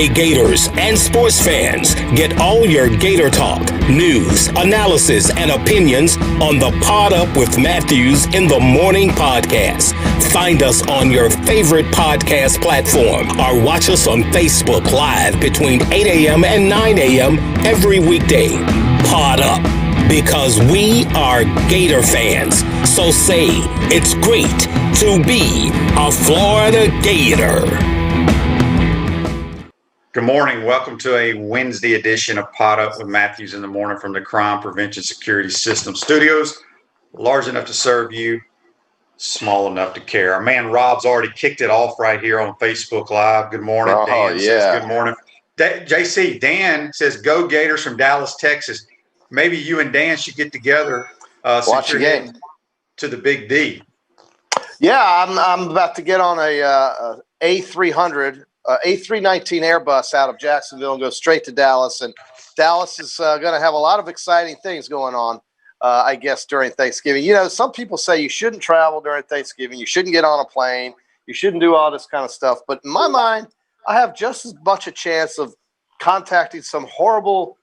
Hey Gators and sports fans, get all your Gator talk, news, analysis, and opinions on the Pod Up with Matthews in the Morning podcast. Find us on your favorite podcast platform or watch us on Facebook Live between 8 a.m. and 9 a.m. every weekday. Pod Up, because we are Gator fans. So say it's great to be a Florida Gator. Good morning. Welcome to a Wednesday edition of Pod Up with Matthews in the Morning from the Crime Prevention Security System Studios. Large enough to serve you, small enough to care. Our man Rob's already kicked it off right here on Facebook Live. Good morning. Dan says good morning. JC, Dan says, go Gators from Dallas, Texas. Maybe you and Dan should get together. Watch the game. To the Big D. Yeah, I'm about to get on a A300. A319 Airbus out of Jacksonville and go straight to Dallas. And Dallas is going to have a lot of exciting things going on, I guess, during Thanksgiving. You know, some people say you shouldn't travel during Thanksgiving. You shouldn't get on a plane. You shouldn't do all this kind of stuff. But in my mind, I have just as much a chance of contacting some horrible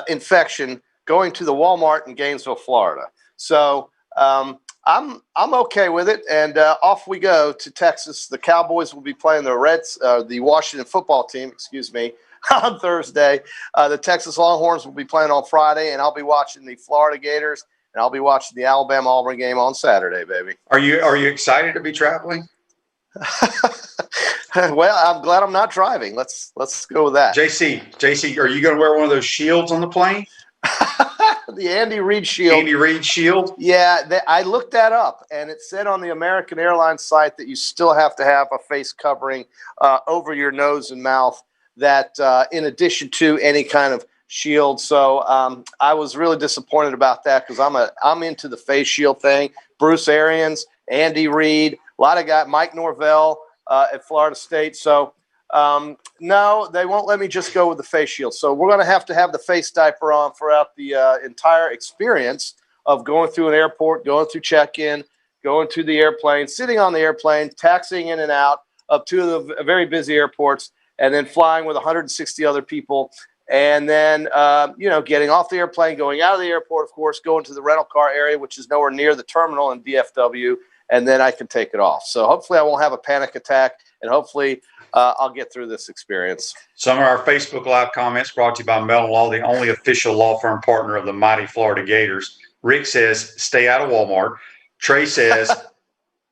infection going to the Walmart in Gainesville, Florida. So I'm okay with it, and off we go to Texas. The Cowboys will be playing the Washington football team, on Thursday. The Texas Longhorns will be playing on Friday, and I'll be watching the Florida Gators, and I'll be watching the Alabama-Auburn game on Saturday, baby. Are you excited to be traveling? Well, I'm glad I'm not driving. Let's go with that. JC, are you going to wear one of those shields on the plane? The Andy Reid shield. Andy Reid shield? Yeah, I looked that up, and it said on the American Airlines site that you still have to have a face covering over your nose and mouth, that in addition to any kind of shield. So I was really disappointed about that because I'm into the face shield thing. Bruce Arians, Andy Reid, a lot of guys, Mike Norvell at Florida State. So no, they won't let me just go with the face shield. So we're going to have the face diaper on throughout the entire experience of going through an airport, going through check-in, going to the airplane, sitting on the airplane, taxiing in and out of two of the very busy airports, and then flying with 160 other people. And then, getting off the airplane, going out of the airport, of course, going to the rental car area, which is nowhere near the terminal in DFW, and then I can take it off. So hopefully I won't have a panic attack, and hopefully I'll get through this experience. Some of our Facebook Live comments brought to you by Mellon Law, the only official law firm partner of the mighty Florida Gators. Rick says, stay out of Walmart. Trey says,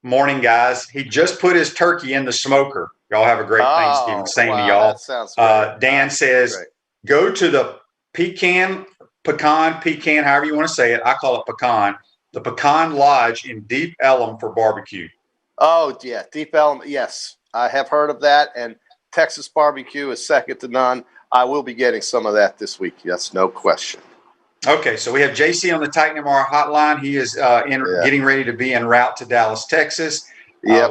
morning, guys. He just put his turkey in the smoker. Y'all have a great Thanksgiving. Same to y'all. That sounds great. Dan says, go to the pecan, however you want to say it. I call it pecan. The Pecan Lodge in Deep Ellum for barbecue. Oh, yeah. Deep Ellum. Yes. I have heard of that, and Texas barbecue is second to none. I will be getting some of that this week. Yes, no question. Okay, so we have JC on the Titan MR hotline. He is getting ready to be en route to Dallas, Texas.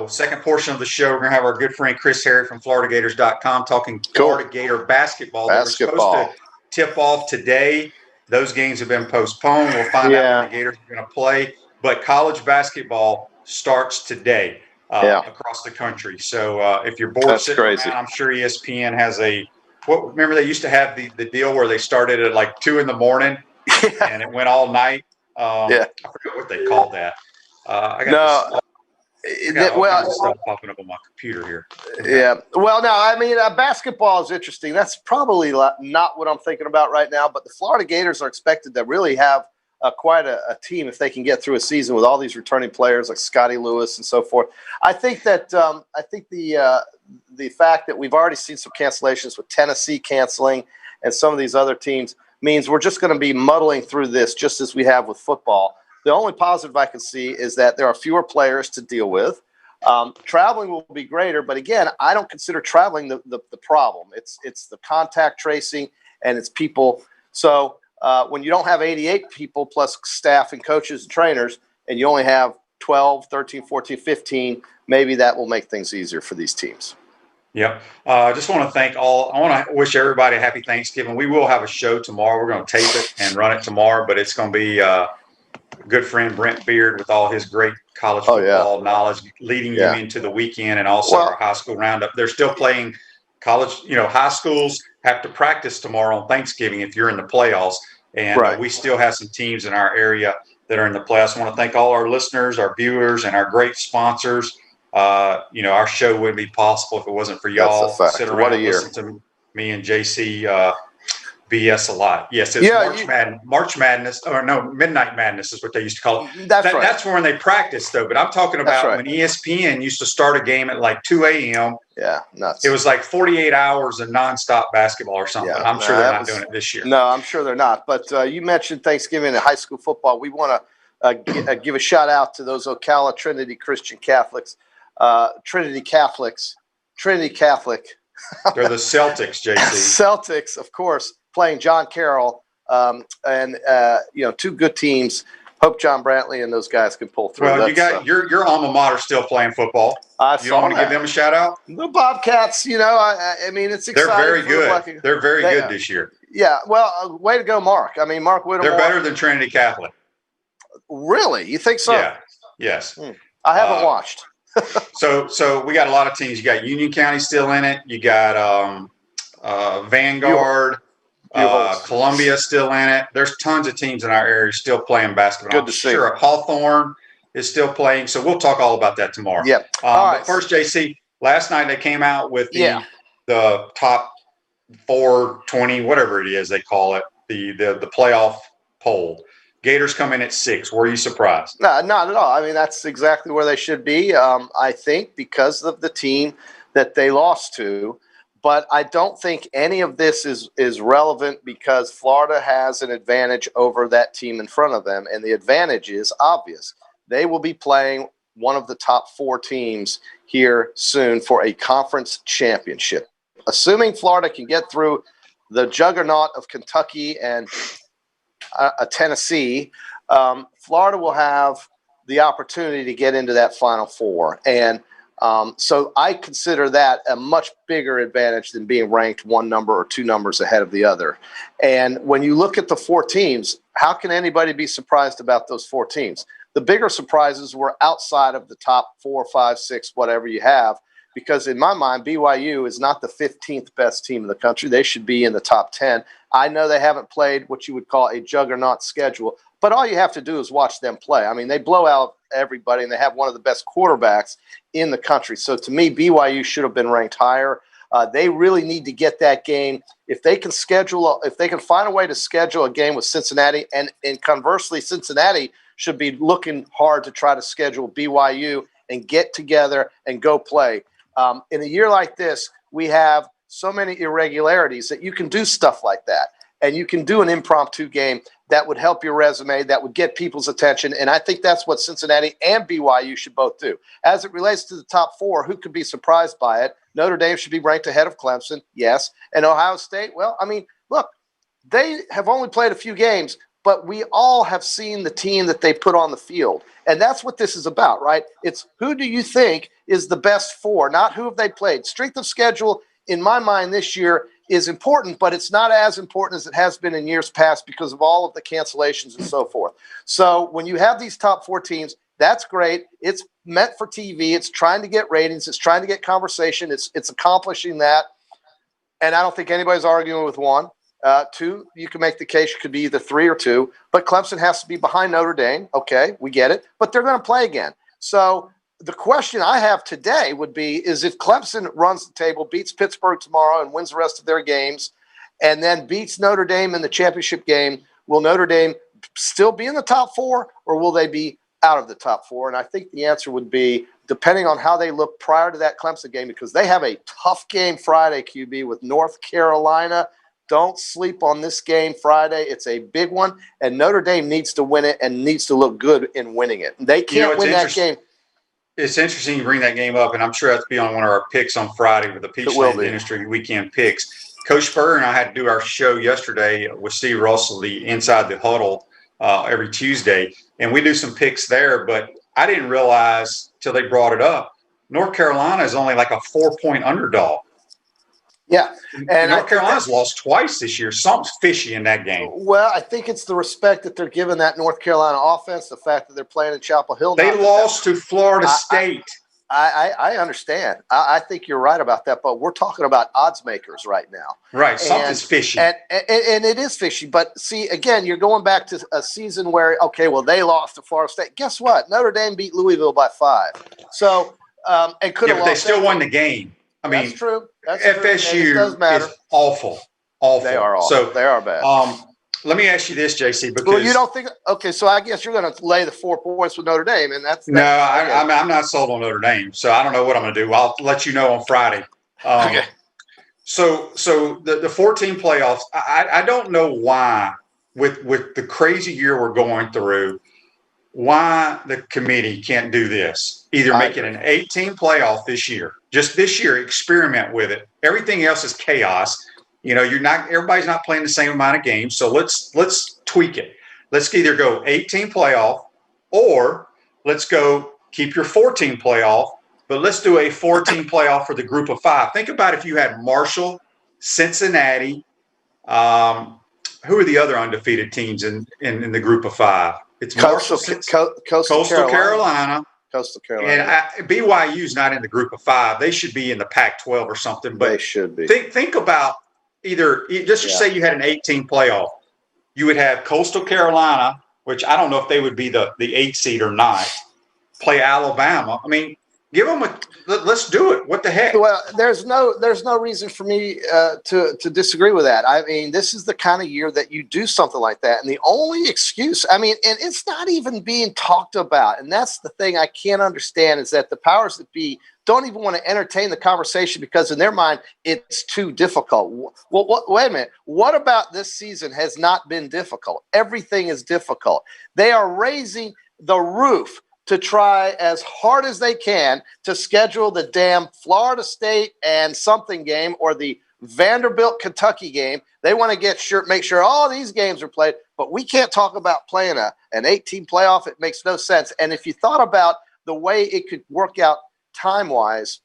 Second portion of the show, we're going to have our good friend Chris Harry from FloridaGators.com talking Florida Gator basketball. We're supposed to tip off today. Those games have been postponed. We'll find out when the Gators are going to play. But college basketball starts today. Across the country. So if you're bored sitting around, I'm sure ESPN has remember they used to have the deal where they started at like 2 a.m. and it went all night. I forget what they called that. I got all kinds of stuff popping up on my computer here. Yeah. Well, no, I mean, basketball is interesting. That's probably not what I'm thinking about right now, but the Florida Gators are expected to really have quite a team if they can get through a season with all these returning players like Scotty Lewis and so forth. I think that the fact that we've already seen some cancellations with Tennessee canceling and some of these other teams means we're just going to be muddling through this just as we have with football. The only positive I can see is that there are fewer players to deal with. Traveling will be greater, but again, I don't consider traveling the problem. It's the contact tracing and it's people. So when you don't have 88 people plus staff and coaches and trainers, and you only have 12, 13, 14, 15, maybe that will make things easier for these teams. Yep. I just want to thank all. I want to wish everybody a happy Thanksgiving. We will have a show tomorrow. We're going to tape it and run it tomorrow, but it's going to be good friend Brent Beard with all his great college football knowledge leading you into the weekend, and also our high school roundup. They're still playing college, high schools have to practice tomorrow on Thanksgiving if you're in the playoffs. And we still have some teams in our area that are in the playoffs. I want to thank all our listeners, our viewers, and our great sponsors. Our show wouldn't be possible if it wasn't for y'all. Sit around and listen to me and JC BS a lot. Yes, it's March Madness, or no, Midnight Madness is what they used to call it. That's right. That's when they practice, though. But I'm talking about when ESPN used to start a game at like 2 a.m. Yeah, nuts. It was like 48 hours of nonstop basketball or something. Yeah, I'm sure they're not doing it this year. No, I'm sure they're not. But you mentioned Thanksgiving and high school football. We want to give a shout out to those Ocala Trinity Christian Catholics. Trinity Catholic. They're the Celtics, JC. Celtics, of course, playing John Carroll, and two good teams. Hope John Brantley and those guys can pull through. Well, you got your alma mater still playing football. You don't want to give them a shout out? The Bobcats, I mean, it's exciting. They're very good. They're very good this year. Yeah, well, way to go, Mark. I mean, Mark Whittemore. They're better than Trinity Catholic. Really? You think so? Yeah. Yes. I haven't watched. So we got a lot of teams. You got Union County still in it. You got Vanguard, Columbia still in it. There's tons of teams in our area still playing basketball. Good to see. Sure, Hawthorne is still playing. So we'll talk all about that tomorrow. Yeah. But first, JC, last night they came out with the top 420, whatever it is they call it, the playoff poll. Gators come in at 6. Were you surprised? No, not at all. I mean, that's exactly where they should be, I think, because of the team that they lost to. But I don't think any of this is relevant because Florida has an advantage over that team in front of them, and the advantage is obvious. They will be playing one of the top 4 teams here soon for a conference championship. Assuming Florida can get through the juggernaut of Kentucky and Tennessee, Florida will have the opportunity to get into that Final Four. And so I consider that a much bigger advantage than being ranked 1 number or 2 numbers ahead of the other. And when you look at the 4 teams, how can anybody be surprised about those 4 teams? The bigger surprises were outside of the top 4, 5, 6, whatever you have, because in my mind, BYU is not the 15th best team in the country. They should be in the top 10. I know they haven't played what you would call a juggernaut schedule, but all you have to do is watch them play. I mean, they blow out everybody, and they have one of the best quarterbacks in the country. So to me, BYU should have been ranked higher. They really need to get that game. If they can find a way to schedule a game with Cincinnati, and conversely, Cincinnati should be looking hard to try to schedule BYU and get together and go play. In a year like this, we have so many irregularities that you can do stuff like that. And you can do an impromptu game that would help your resume, that would get people's attention. And I think that's what Cincinnati and BYU should both do. As it relates to the top 4, who could be surprised by it? Notre Dame should be ranked ahead of Clemson, yes. And Ohio State, well, I mean, look, they have only played a few games, but we all have seen the team that they put on the field. And that's what this is about, right? It's who do you think is the best 4, not who have they played. Strength of schedule, in my mind, this year is important, but it's not as important as it has been in years past because of all of the cancellations and so forth. So when you have these top 4 teams, that's great. It's meant for TV. It's trying to get ratings. It's trying to get conversation. It's accomplishing that. And I don't think anybody's arguing with 1. 2, you can make the case it could be either 3 or 2, but Clemson has to be behind Notre Dame. Okay, we get it, but they're going to play again. So the question I have today would be is if Clemson runs the table, beats Pittsburgh tomorrow and wins the rest of their games, and then beats Notre Dame in the championship game, will Notre Dame still be in the top 4 or will they be out of the top 4? And I think the answer would be depending on how they look prior to that Clemson game, because they have a tough game Friday, QB, with North Carolina. Don't sleep on this game Friday. It's a big one, and Notre Dame needs to win it and needs to look good in winning it. They can't win that game. It's interesting you bring that game up, and I'm sure that's be on one of our picks on Friday with the Peachland Industry Weekend Picks. Coach Spurrier and I had to do our show yesterday with Steve Russell, the Inside the Huddle, every Tuesday, and we do some picks there, but I didn't realize till they brought it up, North Carolina is only like a 4-point underdog. Yeah. And North Carolina's lost twice this year. Something's fishy in that game. Well, I think it's the respect that they're giving that North Carolina offense, the fact that they're playing in Chapel Hill. They lost to Florida State. I understand. I think you're right about that, but we're talking about odds makers right now. Right. Something's fishy. And it is fishy. But see, again, you're going back to a season where, okay, well, they lost to Florida State. Guess what? Notre Dame beat Louisville by 5. So, and could have but they still won the game. I mean, that's true. That's FSU true. It does matter. is awful. Awful. They are awful. So they are bad. Let me ask you this, JC, because well, you don't think okay. So I guess you're going to lay the 4 points with Notre Dame, and that's no. I'm not sold on Notre Dame, so I don't know what I'm going to do. I'll let you know on Friday. Okay. So the 14 playoffs. I don't know why with the crazy year we're going through, why the committee can't do this. Either make it an 18 playoff this year, just this year, experiment with it. Everything else is chaos. You know, everybody's not playing the same amount of games. So let's tweak it. Let's either go 18 playoff, or let's go keep your 14 playoff, but let's do a 14 playoff for the group of 5. Think about if you had Marshall, Cincinnati. Who are the other undefeated teams in the group of 5? It's Marshall, Coastal Carolina. Coastal Carolina. And BYU's not in the group of 5. They should be in the Pac-12 or something. But they should be. Think about either just say you had an 18 playoff. You would have Coastal Carolina, which I don't know if they would be the 8 seed or not, play Alabama. I mean, give them let's do it. What the heck? Well, there's no reason for me to disagree with that. I mean, this is the kind of year that you do something like that. And the only excuse, I mean, and it's not even being talked about. And that's the thing I can't understand, is that the powers that be don't even want to entertain the conversation because in their mind, it's too difficult. Well, wait a minute. What about this season has not been difficult? Everything is difficult. They are raising the roof to try as hard as they can to schedule the damn Florida State and something game or the Vanderbilt Kentucky game. They want to make sure all these games are played, but we can't talk about playing an 18 playoff. It makes no sense. And if you thought about the way it could work out time-wise,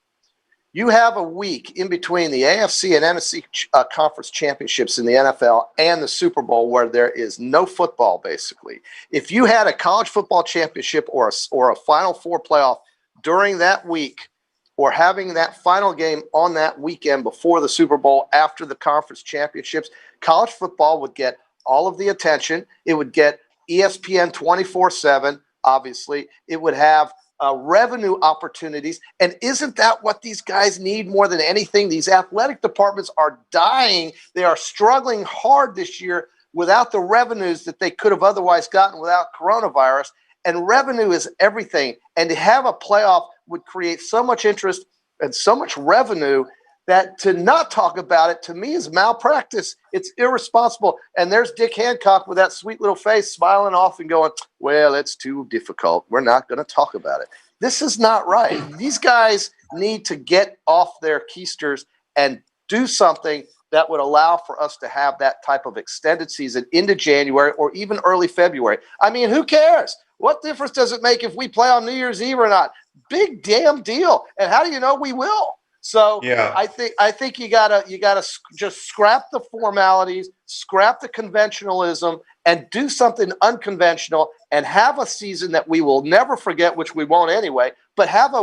you have a week in between the AFC and NFC conference championships in the NFL and the Super Bowl where there is no football, basically. If you had a college football championship or a Final Four playoff during that week, or having that final game on that weekend before the Super Bowl after the conference championships, college football would get all of the attention. It would get ESPN 24/7, obviously. It would have revenue opportunities. And isn't that what these guys need more than anything? These athletic departments are dying. They are struggling hard this year without the revenues that they could have otherwise gotten without coronavirus. And revenue is everything. And to have a playoff would create so much interest and so much revenue that to not talk about it, to me, is malpractice. It's irresponsible. And there's Dick Hancock with that sweet little face smiling off and going, well, it's too difficult. We're not going to talk about it. This is not right. These guys need to get off their keisters and do something that would allow for us to have that type of extended season into January or even early February. I mean, who cares? What difference does it make if we play on New Year's Eve or not? Big damn deal. And how do you know we will? So yeah. I think you gotta just scrap the formalities, scrap the conventionalism, and do something unconventional, and have a season that we will never forget, which we won't anyway. But have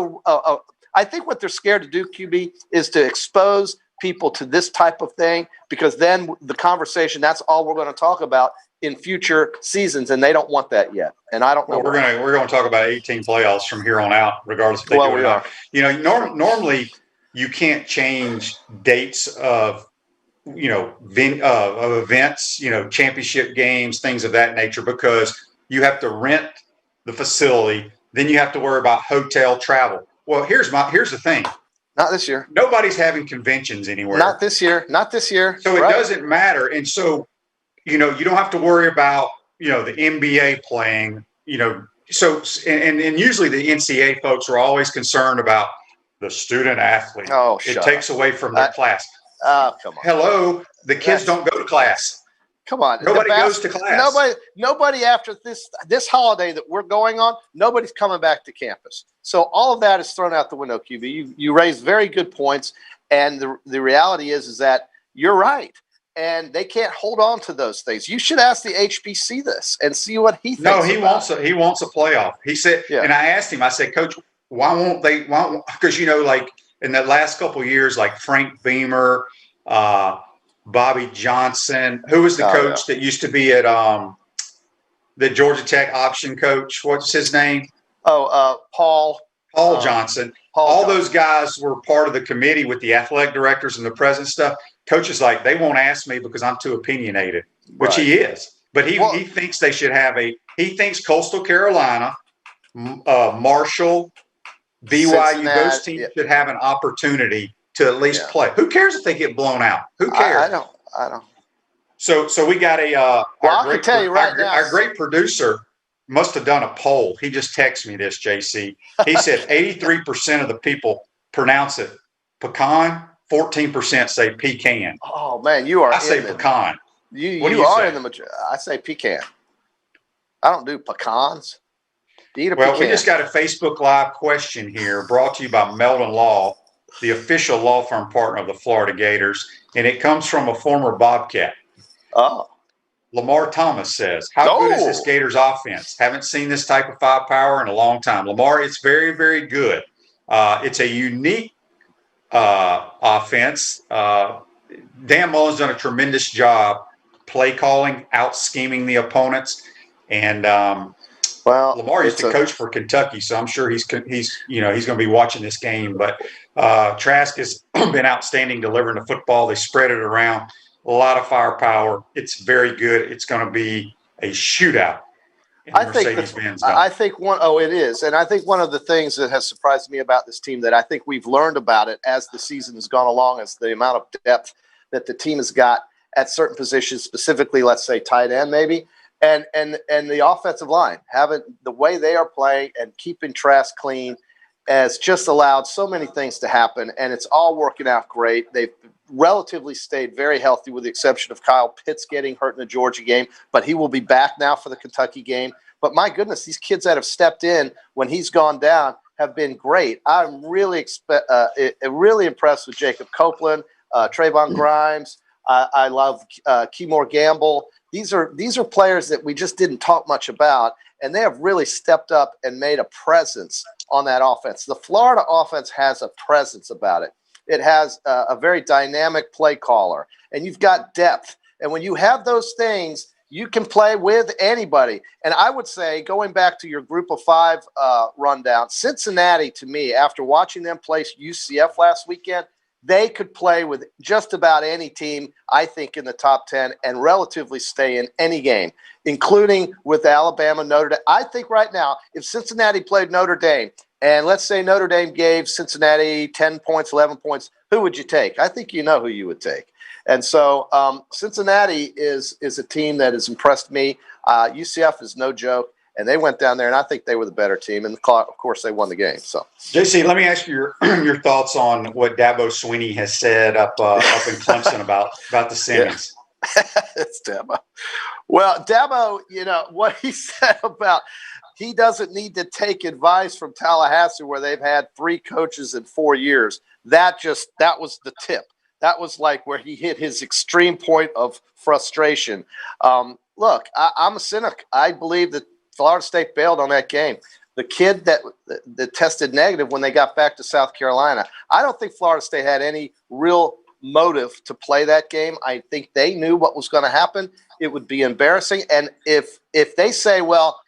I think what they're scared to do, QB, is to expose people to this type of thing, because then the conversation, that's all we're going to talk about in future seasons, and they don't want that yet. And I don't know. Well, we're going to talk about 18 playoffs from here on out, regardless if they do it or not. You know, normally you can't change dates of events, championship games, things of that nature, because you have to rent the facility. Then you have to worry about hotel travel. Well, here's the thing. Not this year. Nobody's having conventions anywhere. Not this year. So it doesn't matter. And so, you don't have to worry about, the NBA playing, so, and usually the NCAA folks are always concerned about the student athlete. Oh, it takes away from their class. Oh, come on. Hello. The kids don't go to class. Come on. Nobody goes to class. Nobody after this holiday that we're going on, nobody's coming back to campus. So all of that is thrown out the window, QB. You raised very good points. And the reality is that you're right. And they can't hold on to those things. You should ask the HBC this and see what he thinks. No, he wants a playoff. He said, and I asked him, I said, Coach, why won't they? Because like in the last couple of years, like Frank Beamer, Bobby Johnson, who was the coach that used to be at the Georgia Tech option coach? What's his name? Paul Johnson. All those guys were part of the committee with the athletic directors and the president stuff. Coaches like, they won't ask me because I'm too opinionated, which he is. But he thinks they should have he thinks Coastal Carolina, Marshall, BYU, Cincinnati, those teams should have an opportunity to at least play. Who cares if they get blown out? Who cares? I don't. So we got I can tell you right now. Our great producer must have done a poll. He just texted me this, JC. He said 83% of the people pronounce it pecan, 14% say pecan. Oh, man, you are. I say pecan. You are in the majority. I say pecan. I don't do pecans. Do you eat a pecan? We just got a Facebook Live question here brought to you by Meldon Law, the official law firm partner of the Florida Gators, and it comes from a former Bobcat. Oh. Lamar Thomas says, how good is this Gators offense? Haven't seen this type of firepower in a long time. Lamar, it's very, very good. It's a unique offense. Dan Mullen's done a tremendous job play calling, out scheming the opponents. And Lamar used to coach for Kentucky, so I'm sure he's going to be watching this game. But Trask has been outstanding delivering the football. They spread it around. A lot of firepower. It's very good. It's going to be a shootout. It is. And I think one of the things that has surprised me about this team that I think we've learned about it as the season has gone along is the amount of depth that the team has got at certain positions, specifically, let's say tight end maybe, and the offensive line, having the way they are playing and keeping Trask clean has just allowed so many things to happen, and it's all working out great. They've relatively stayed very healthy with the exception of Kyle Pitts getting hurt in the Georgia game, but he will be back now for the Kentucky game. But my goodness, these kids that have stepped in when he's gone down have been great. I'm really really impressed with Jacob Copeland, Trayvon Grimes. I love Keymore Gamble. These are players that we just didn't talk much about, and they have really stepped up and made a presence on that offense. The Florida offense has a presence about it. It has a very dynamic play caller, and you've got depth. And when you have those things, you can play with anybody. And I would say, going back to your group of five rundown, Cincinnati, to me, after watching them play UCF last weekend, they could play with just about any team, I think, in the top 10 and relatively stay in any game, including with Alabama, Notre Dame. I think right now, if Cincinnati played Notre Dame, and let's say Notre Dame gave Cincinnati 10 points, 11 points, who would you take? I think you know who you would take. And so Cincinnati is a team that has impressed me. UCF is no joke. And they went down there, and I think they were the better team. And, of course, they won the game. So, JC, let me ask you your thoughts on what Dabo Swinney has said up in Clemson about the Simmons. Yeah. It's Dabo. Well, Dabo, what he said about he doesn't need to take advice from Tallahassee where they've had 3 coaches in 4 years. That was the tip. That was like where he hit his extreme point of frustration. Look, I'm a cynic. I believe that Florida State bailed on that game. The kid that tested negative when they got back to South Carolina, I don't think Florida State had any real motive to play that game. I think they knew what was going to happen. It would be embarrassing. And if they say, well,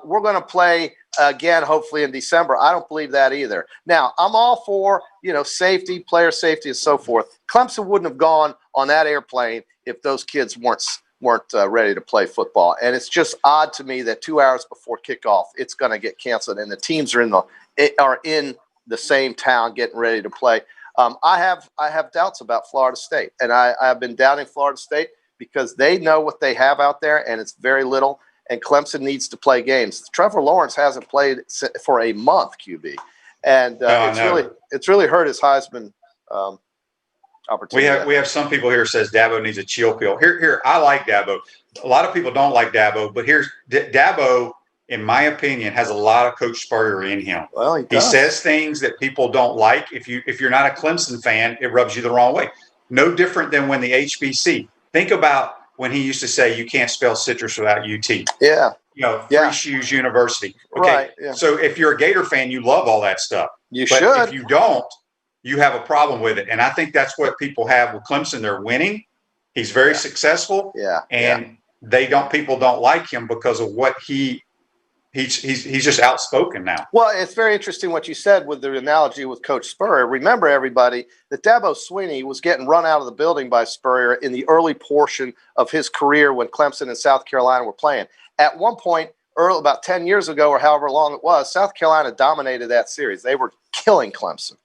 we're going to play again, hopefully in December, I don't believe that either. Now, I'm all for, safety, player safety, and so forth. Clemson wouldn't have gone on that airplane if those kids weren't ready to play football. And it's just odd to me that 2 hours before kickoff, it's going to get canceled, and the teams are in the same town getting ready to play. I have doubts about Florida State, and I've been doubting Florida State because they know what they have out there, and it's very little. And Clemson needs to play games. Trevor Lawrence hasn't played for a month, QB, and it's really hurt his Heisman opportunity. We have some people here says Dabo needs a chill pill. Here, I like Dabo. A lot of people don't like Dabo, but here's Dabo, in my opinion, has a lot of Coach Spurrier in him. Well, he says things that people don't like. If you're not a Clemson fan, it rubs you the wrong way. No different than when the HBC. Think about when he used to say, you can't spell citrus without UT. Yeah. Free Shoes University. Okay. Right. Yeah. So if you're a Gator fan, you love all that stuff. But should. If you don't, you have a problem with it. And I think that's what people have with Clemson. They're winning. He's very successful. Yeah. And people don't like him because of what he's just outspoken now. Well, it's very interesting what you said with the analogy with Coach Spurrier. Remember, everybody, that Dabo Swinney was getting run out of the building by Spurrier in the early portion of his career when Clemson and South Carolina were playing. At one point, about 10 years ago or however long it was, South Carolina dominated that series. They were killing Clemson.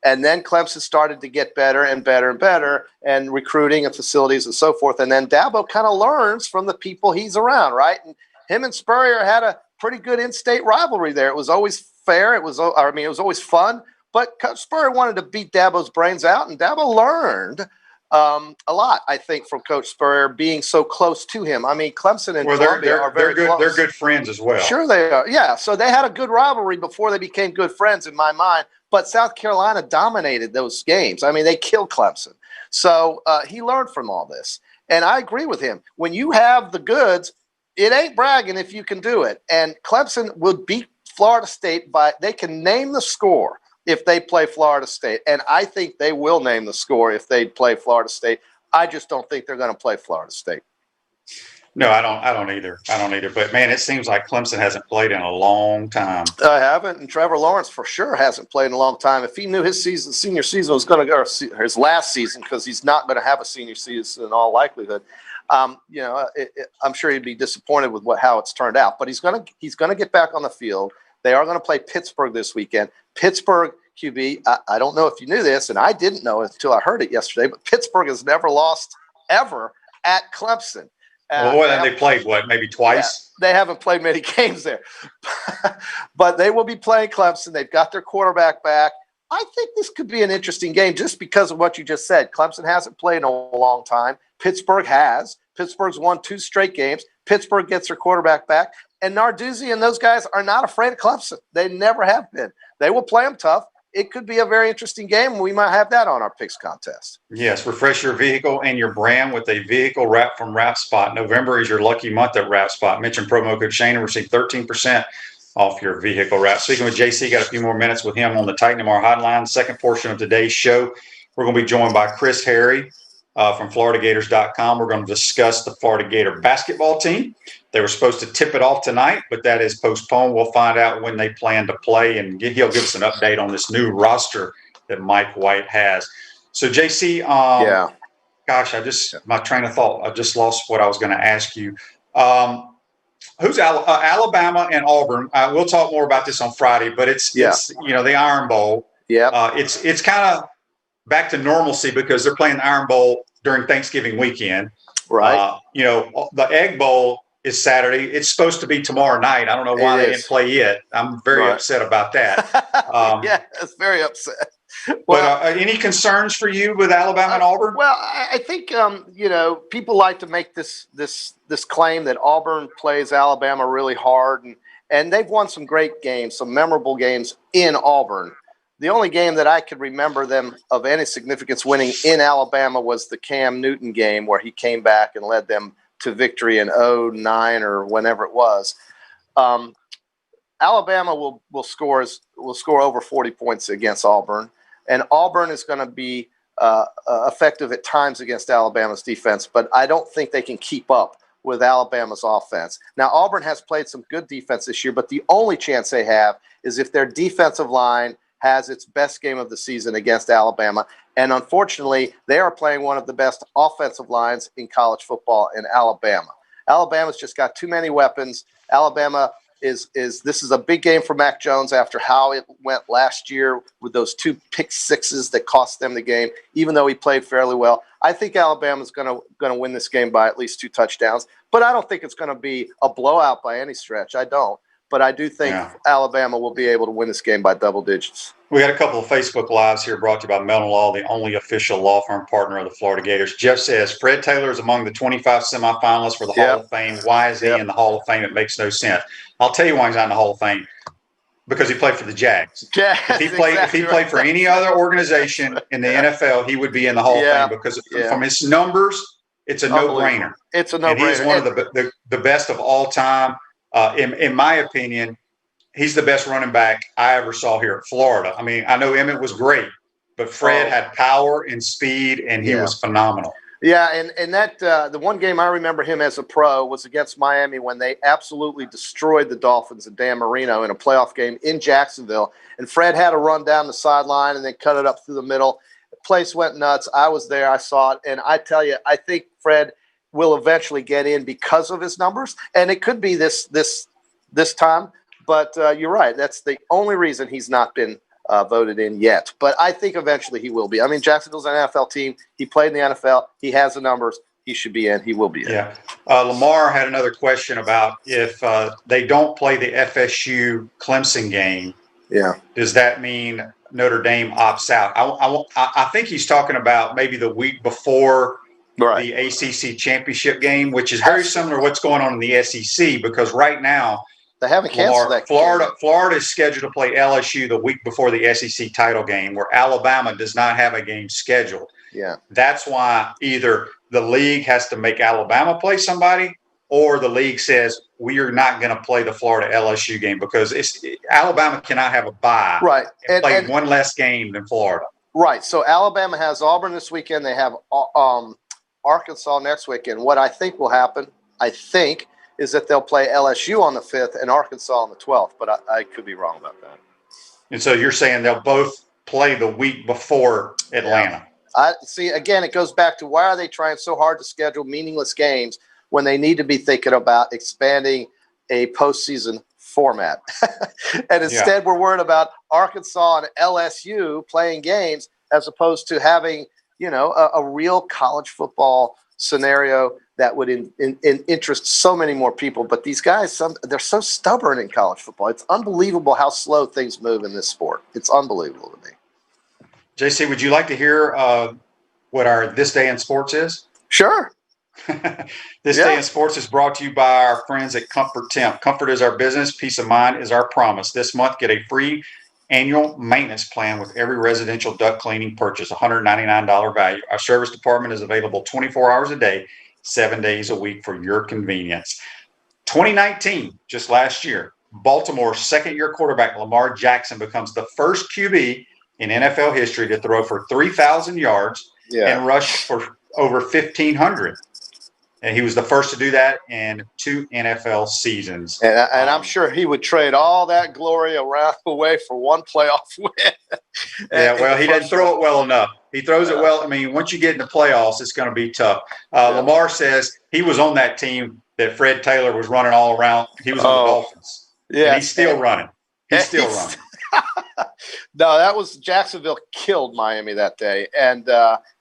And then Clemson started to get better and better and better, and recruiting and facilities and so forth. And then Dabo kind of learns from the people he's around, right? And him and Spurrier had a pretty good in-state rivalry there. It was always fair. It was always fun. But Coach Spurrier wanted to beat Dabo's brains out, and Dabo learned a lot, I think, from Coach Spurrier being so close to him. I mean, Clemson and Columbia are very good. close. They're good friends as well. Sure they are. Yeah, so they had a good rivalry before they became good friends in my mind. But South Carolina dominated those games. I mean, they killed Clemson. So he learned from all this. And I agree with him. When you have the goods, it ain't bragging if you can do it. And Clemson would beat Florida State they can name the score if they play Florida State. And I think they will name the score if they play Florida State. I just don't think they're going to play Florida State. No, I don't either. But, man, it seems like Clemson hasn't played in a long time. I haven't. And Trevor Lawrence for sure hasn't played in a long time. If he knew his senior season was going to go, or his last season, because he's not going to have a senior season in all likelihood, I'm sure he'd be disappointed with how it's turned out. But he's going to get back on the field. They are going to play Pittsburgh this weekend. Pittsburgh QB, I don't know if you knew this, and I didn't know it until I heard it yesterday, but Pittsburgh has never lost ever at Clemson. They played, maybe twice? Yeah, they haven't played many games there. But they will be playing Clemson. They've got their quarterback back. I think this could be an interesting game just because of what you just said. Clemson hasn't played in a long time. Pittsburgh has. Pittsburgh's won 2 straight games. Pittsburgh gets their quarterback back. And Narduzzi and those guys are not afraid of Clemson. They never have been. They will play them tough. It could be a very interesting game, and we might have that on our picks contest. Yes, refresh your vehicle and your brand with a vehicle wrap from Wrap Spot. November is your lucky month at Wrap Spot. Mention promo code Shane and receive 13% off your vehicle wrap. Speaking with JC, got a few more minutes with him on the Titan MR hotline. Second portion of today's show, we're going to be joined by Chris Harry from FloridaGators.com. We're going to discuss the Florida Gator basketball team. They were supposed to tip it off tonight, but that is postponed. We'll find out when they plan to play, and he'll give us an update on this new roster that Mike White has. So, JC, my train of thought, I just lost what I was going to ask you. Who's Alabama and Auburn? We'll talk more about this on Friday, but it's the Iron Bowl. Yeah, it's kind of back to normalcy because they're playing the Iron Bowl during Thanksgiving weekend. Right. The Egg Bowl is Saturday. It's supposed to be tomorrow night. I don't know why they didn't play it. I'm very upset about that. Yeah, it's very upset. Well, but any concerns for you with Alabama and Auburn? Well, I think people like to make this claim that Auburn plays Alabama really hard, and they've won some great games, some memorable games in Auburn. The only game that I could remember them of any significance winning in Alabama was the Cam Newton game where he came back and led them to victory in 2009 or whenever it was. Alabama will score over 40 points against Auburn, and Auburn is going to be effective at times against Alabama's defense, but I don't think they can keep up with Alabama's offense. Now, Auburn has played some good defense this year, but the only chance they have is if their defensive line has its best game of the season against Alabama. And unfortunately, they are playing one of the best offensive lines in college football in Alabama. Alabama's just got too many weapons. Alabama this is a big game for Mac Jones after how it went last year with those 2 pick sixes that cost them the game, even though he played fairly well. I think Alabama's going to win this game by at least 2 touchdowns, but I don't think it's going to be a blowout by any stretch. I don't. But I do think Alabama will be able to win this game by double digits. We had a couple of Facebook Lives here brought to you by Melton Law, the only official law firm partner of the Florida Gators. Jeff says, Fred Taylor is among the 25 semifinalists for the Hall of Fame. Why is he in the Hall of Fame? It makes no sense. I'll tell you why he's not in the Hall of Fame. Because he played for the Jags. If he played for any other organization in the NFL, he would be in the Hall of Fame because from his numbers it's a no-brainer. It's a no-brainer. And he's one of the best of all time. In my opinion, he's the best running back I ever saw here at Florida. I mean, I know Emmett was great, but Fred had power and speed, and he was phenomenal. Yeah, and that the one game I remember him as a pro was against Miami when they absolutely destroyed the Dolphins at Dan Marino in a playoff game in Jacksonville. And Fred had to run down the sideline and then cut it up through the middle. The place went nuts. I was there. I saw it. And I tell you, I think Fred will eventually get in because of his numbers. And it could be this time. But you're right. That's the only reason he's not been voted in yet. But I think eventually he will be. I mean, Jacksonville's an NFL team. He played in the NFL. He has the numbers. He should be in. He will be in. Yeah. Lamar had another question about if they don't play the FSU Clemson game. Yeah. Does that mean Notre Dame opts out? I think he's talking about maybe the week before the ACC championship game, which is very similar to what's going on in the SEC, because right now they haven't canceled that game. Florida is scheduled to play LSU the week before the SEC title game, where Alabama does not have a game scheduled. Yeah. That's why either the league has to make Alabama play somebody, or the league says we are not going to play the Florida LSU game because Alabama cannot have a bye and play one less game than Florida. Right. So Alabama has Auburn this weekend. They have Arkansas next weekend. What I think will happen, is that they'll play LSU on the 5th and Arkansas on the 12th. But I could be wrong about that. And so you're saying they'll both play the week before Atlanta. Yeah. See, again, it goes back to why are they trying so hard to schedule meaningless games when they need to be thinking about expanding a postseason format. And instead we're worried about Arkansas and LSU playing games as opposed to having, a real college football scenario that would interest so many more people. But these guys, they're so stubborn in college football. It's unbelievable how slow things move in this sport. It's unbelievable to me. JC, would you like to hear what our This Day in Sports is? Sure. This Day in Sports is brought to you by our friends at Comfort Temp. Comfort is our business. Peace of mind is our promise. This month, get a free annual maintenance plan with every residential duct cleaning purchase, $199 value. Our service department is available 24 hours a day, 7 days a week for your convenience. 2019, just last year, Baltimore's second-year quarterback Lamar Jackson becomes the first QB in NFL history to throw for 3,000 yards and rush for over 1,500. And he was the first to do that in 2 NFL seasons. And I'm sure he would trade all that glory away for one playoff win. He doesn't throw it well enough. He throws it well. I mean, once you get into playoffs, it's going to be tough. Lamar says he was on that team that Fred Taylor was running all around. He was on the Dolphins. Yeah. And he's still running. He's still running. No, that was Jacksonville killed Miami that day. And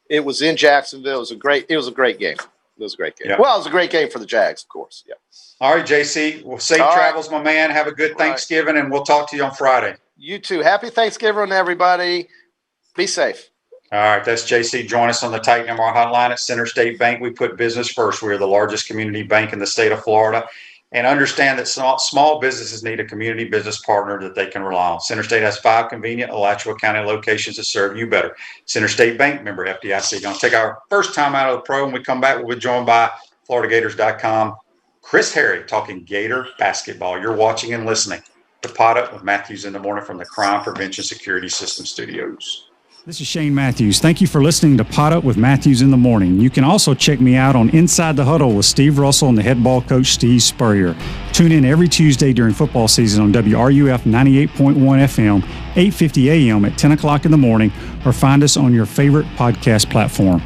it was in Jacksonville. It was a great game. It was a great game. Yeah. Well, it was a great game for the Jags, of course. Yeah. All right, JC. Well, safe travels, my man. Have a good Thanksgiving, and we'll talk to you on Friday. You too. Happy Thanksgiving, everybody. Be safe. All right, that's JC. Join us on the Titan MR hotline at Center State Bank. We put business first. We are the largest community bank in the state of Florida. And understand that small businesses need a community business partner that they can rely on. Center State has 5 convenient Alachua County locations to serve you better. Center State Bank, member FDIC. Going to take our first time out of the pro. When we come back, we'll be joined by FloridaGators.com. Chris Harry talking Gator basketball. You're watching and listening to Pot Up with Matthews in the Morning from the Crime Prevention Security System Studios. This is Shane Matthews. Thank you for listening to Pot Up with Matthews in the Morning. You can also check me out on Inside the Huddle with Steve Russell and the head ball coach Steve Spurrier. Tune in every Tuesday during football season on WRUF 98.1 FM, 8:50 a.m. at 10 o'clock in the morning, or find us on your favorite podcast platform.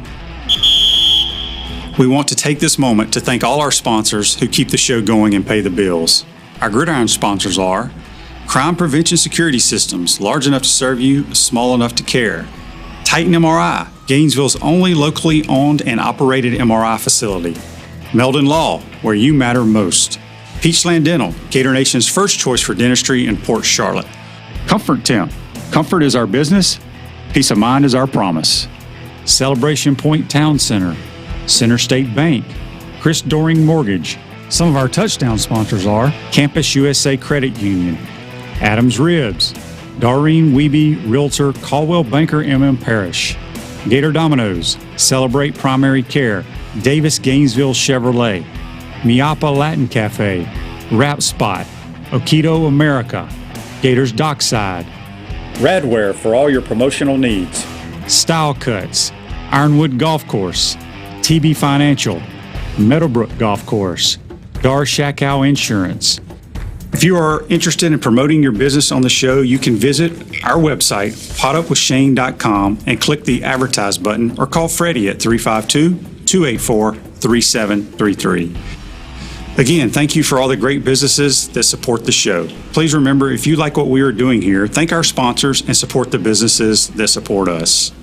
We want to take this moment to thank all our sponsors who keep the show going and pay the bills. Our gridiron sponsors are Crime Prevention Security Systems, large enough to serve you, small enough to care. Titan MRI, Gainesville's only locally owned and operated MRI facility. Meldon Law, where you matter most. Peachland Dental, Gator Nation's first choice for dentistry in Port Charlotte. Comfort Temp, comfort is our business, peace of mind is our promise. Celebration Point Town Center, Center State Bank, Chris Doring Mortgage. Some of our touchdown sponsors are Campus USA Credit Union, Adams Ribs, Doreen Wiebe Realtor, Caldwell Banker MM Parish, Gator Dominoes, Celebrate Primary Care, Davis Gainesville Chevrolet, Miapa Latin Cafe, Wrap Spot, Okito America, Gators Dockside, Radware for all your promotional needs, Style Cuts, Ironwood Golf Course, TB Financial, Meadowbrook Golf Course, Dar Shakow Insurance. If you are interested in promoting your business on the show, you can visit our website, potupwithshane.com, and click the Advertise button or call Freddie at 352-284-3733. Again, thank you for all the great businesses that support the show. Please remember, if you like what we are doing here, thank our sponsors and support the businesses that support us.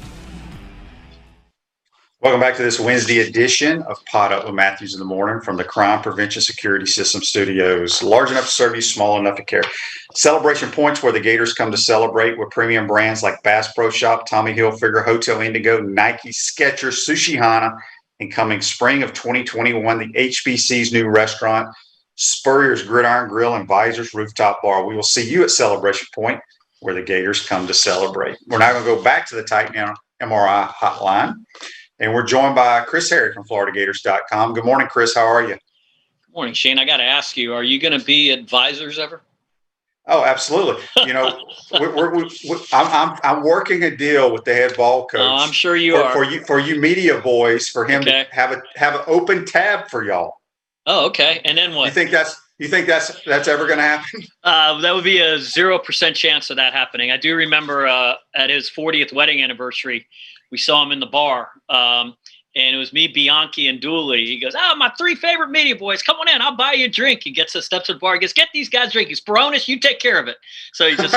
Welcome back to this Wednesday edition of Pot Up with Matthews in the Morning from the Crime Prevention Security System Studios. Large enough to serve you, small enough to care. Celebration points where the Gators come to celebrate with premium brands like Bass Pro Shop, Tommy Hilfiger, Hotel Indigo, Nike, Skechers, Sushi Hana, and coming spring of 2021, the HBC's new restaurant, Spurrier's Gridiron Grill and Visor's Rooftop Bar. We will see you at Celebration Point where the Gators come to celebrate. We're now going to go back to the Titan MRI hotline. And we're joined by Chris Harry from FloridaGators.com. Good morning, Chris. How are you? Good morning, Shane. I got to ask you, are you going to be advisors ever? Oh, absolutely. You know, I'm working a deal with the head ball coach. I'm sure you are. For you media boys, for him to have an open tab for y'all. Oh, okay. And then what? You think that's ever going to happen? That would be a 0% chance of that happening. I do remember at his 40th wedding anniversary, we saw him in the bar, and it was me, Bianchi, and Dooley. He goes, my 3 favorite media boys, come on in, I'll buy you a drink. He gets the steps to the bar, he goes, get these guys drinks. Baronis, you take care of it. So he just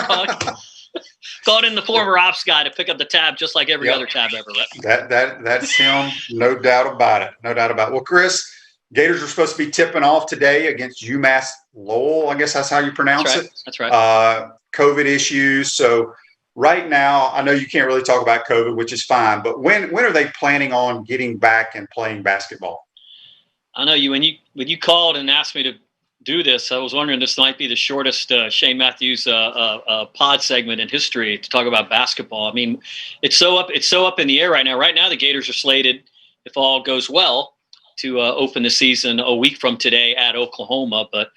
called in the former ops guy to pick up the tab, just like every other tab ever. That's him, no doubt about it. No doubt about it. Well, Chris, Gators are supposed to be tipping off today against UMass Lowell. I guess that's how you pronounce it. That's right. COVID issues. So right now, I know you can't really talk about COVID, which is fine, but when are they planning on getting back and playing basketball? I know when you called and asked me to do this, I was wondering this might be the shortest Shane Matthews pod segment in history to talk about basketball. I mean, it's so up in the air right now. Right now, the Gators are slated, if all goes well, to open the season a week from today at Oklahoma. But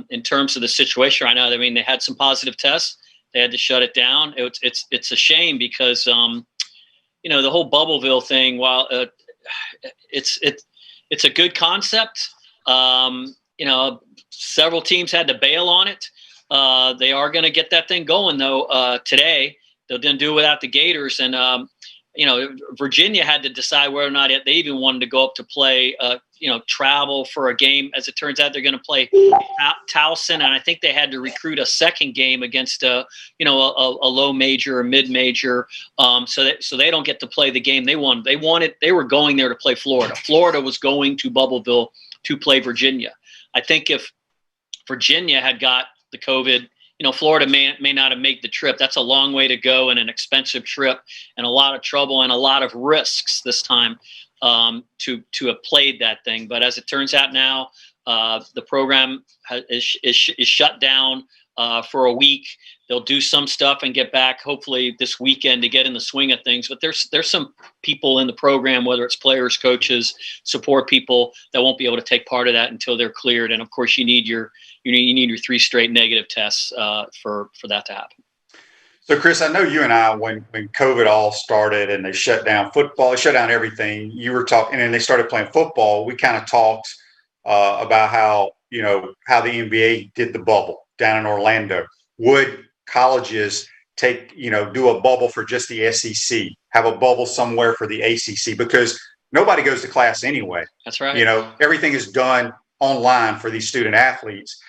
in terms of the situation right now, I mean, they had some positive tests. They had to shut it down. It's a shame because the whole Bubbleville thing, while it's a good concept, several teams had to bail on it. They are going to get that thing going though today. They'll then do it without the Gators, and Virginia had to decide whether or not they even wanted to go up to play, travel for a game. As it turns out, they're going to play Towson, and I think they had to recruit a second game against a low major or mid major, so they don't get to play the game they wanted. They were going there to play Florida. Florida was going to Bubbleville to play Virginia. I think if Virginia had got the COVID, Florida may not have made the trip. That's a long way to go and an expensive trip and a lot of trouble and a lot of risks this time to have played that thing. But as it turns out now, the program is shut down for a week. They'll do some stuff and get back hopefully this weekend to get in the swing of things. But there's some people in the program, whether it's players, coaches, support people, that won't be able to take part of that until they're cleared. And of course, you need your 3 straight negative tests for that to happen. So, Chris, I know you and I, when COVID all started and they shut down football, shut down everything, you were talking, and they started playing football. We kind of talked about how the NBA did the bubble down in Orlando. Would colleges do a bubble for just the SEC, have a bubble somewhere for the ACC? Because nobody goes to class anyway. That's right. Everything is done online for these student athletes.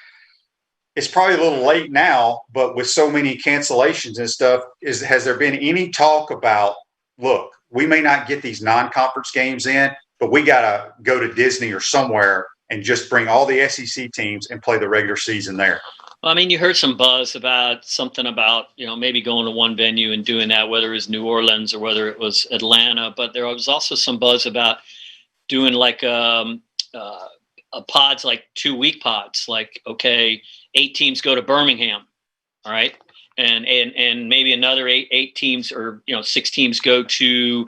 It's probably a little late now, but with so many cancellations and stuff, has there been any talk about, look, we may not get these non-conference games in, but we got to go to Disney or somewhere and just bring all the SEC teams and play the regular season there? Well, I mean, you heard some buzz about something about, maybe going to one venue and doing that, whether it was New Orleans or whether it was Atlanta. But there was also some buzz about doing like pods, like 2-week pods, like, okay, 8 teams go to Birmingham. All right. and maybe another eight teams or 6 teams go to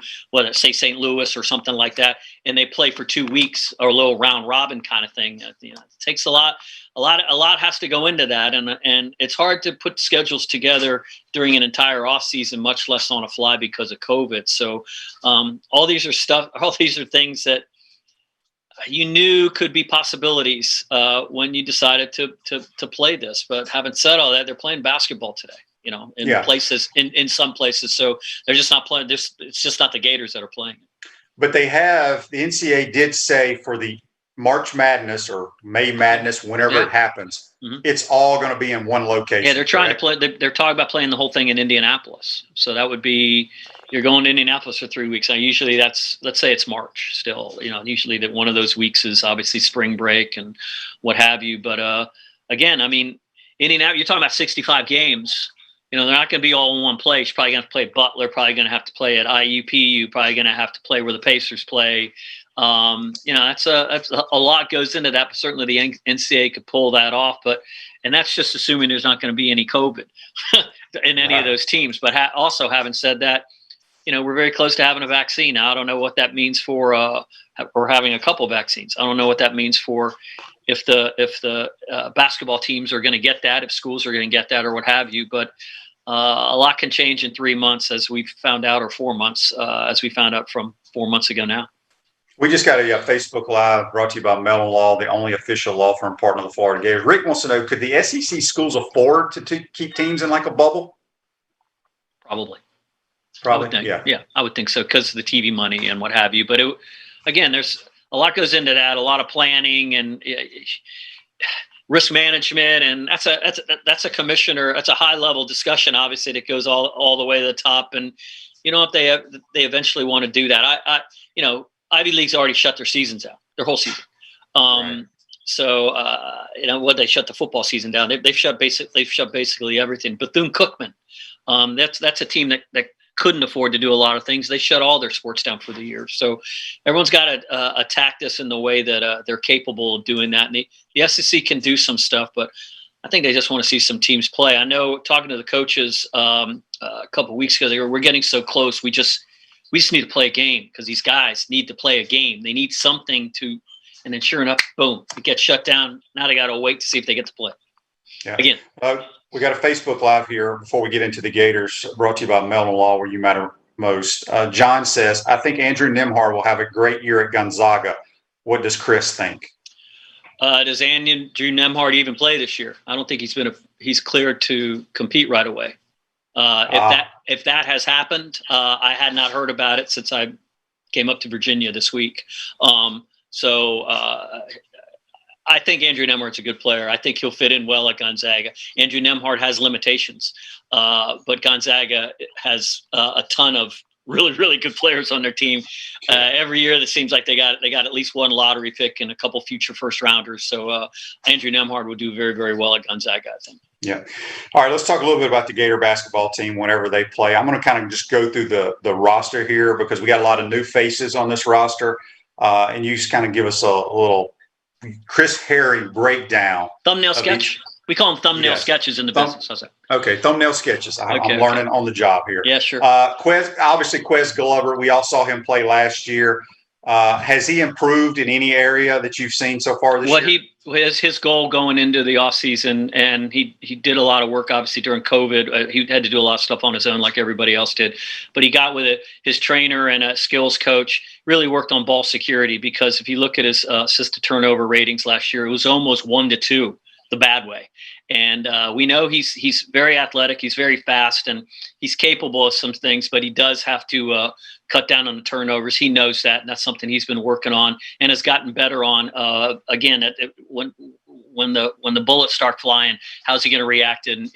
say St. Louis or something like that, and they play for 2 weeks or a little round robin kind of thing. It takes a lot has to go into that, and it's hard to put schedules together during an entire off season, much less on a fly because of COVID. So all these are things that you knew could be possibilities when you decided to play this. But having said all that, they're playing basketball today, in some places. So they're just not playing this. It's just not the Gators that are playing. But the NCAA did say for the March Madness or May Madness, whenever it happens, it's all going to be in one location. Yeah, they're trying to play. They're talking about playing the whole thing in Indianapolis. So that would be, you're going to Indianapolis for 3 weeks. Now, usually let's say it's March still. Usually that one of those weeks is obviously spring break and what have you. But again, I mean, Indianapolis, you're talking about 65 games. They're not going to be all in one place. You're probably going to have to play at Butler. Probably going to have to play at IUPU. Probably going to have to play where the Pacers play. That's a lot goes into that, but certainly the NCAA could pull that off. And that's just assuming there's not going to be any COVID in any of those teams. But also having said that, we're very close to having a vaccine. Now, I don't know what that means for or having a couple vaccines. I don't know what that means for if the basketball teams are going to get that, if schools are going to get that, or what have you. But a lot can change in 3 months, as we found out, or 4 months, as we found out from 4 months ago now. We just got a Facebook Live brought to you by Mellon Law, the only official law firm partner of the Florida Gators. Rick wants to know, could the SEC schools afford to keep teams in like a bubble? Probably. Yeah, I would think so because of the TV money and what have you. But again, there's a lot goes into that, a lot of planning and risk management, and that's a commissioner. That's a high level discussion, obviously, that goes all the way to the top. And if they eventually want to do that, Ivy League's already shut their seasons out, their whole season. So they shut the football season down. They've shut basically everything. Bethune-Cookman, that's a team that couldn't afford to do a lot of things. They shut all their sports down for the year. So everyone's got to attack this in the way that they're capable of doing that. And the SEC can do some stuff, but I think they just want to see some teams play. I know talking to the coaches a couple of weeks ago, they were, we're getting so close. We just need to play a game because these guys need to play a game. They need something to, and then sure enough, boom, it gets shut down. Now they got to wait to see if they get to play. Yeah. Again. We got a Facebook Live here before we get into the Gators, brought to you by Mellon Law, where you matter most. John says, I think Andrew Nembhard will have a great year at Gonzaga. What does Chris think? Does Andrew Nembhard even play this year? I don't think he's cleared to compete right away. If that has happened, I had not heard about it since I came up to Virginia this week. I think Andrew Nembhard's a good player. I think he'll fit in well at Gonzaga. Andrew Nembhard has limitations, but Gonzaga has a ton of really, really good players on their team. Every year, it seems like they got at least one lottery pick and a couple future first rounders. So Andrew Nembhard will do very, very well at Gonzaga, I think. Yeah. All right, let's talk a little bit about the Gator basketball team whenever they play. I'm going to kind of just go through the roster here because we got a lot of new faces on this roster, and you just kind of give us a little Chris Harry breakdown. Thumbnail sketch. We call them thumbnail sketches in the business. How's that? Okay, thumbnail sketches. I'm learning on the job here. Yeah, sure. Quez Glover, we all saw him play last year. Has he improved in any area that you've seen so far this year? His goal going into the offseason, and he did a lot of work, obviously, during COVID. He had to do a lot of stuff on his own like everybody else did. But he got with it. His trainer and a skills coach really worked on ball security because if you look at his assist to turnover ratings last year, it was almost 1-2 the bad way. And we know he's very athletic. He's very fast, and he's capable of some things, but he does have to cut down on the turnovers. He knows that, and that's something he's been working on and has gotten better on. Again, when the bullets start flying, how's he going to react in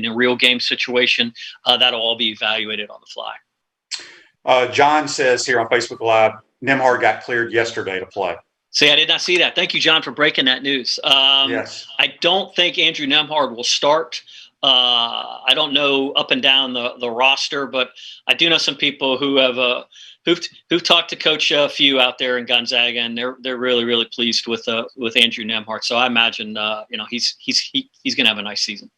a real game situation? That'll all be evaluated on the fly. John says here on Facebook Live, Nembhard got cleared yesterday to play. See, I did not see that. Thank you, John, for breaking that news. Yes. I don't think Andrew Nembhard will start. I don't know up and down the roster, but I do know some people who have who've talked to Coach Few out there in Gonzaga, and they're really, really pleased with Andrew Nembhard. So I imagine he's going to have a nice season.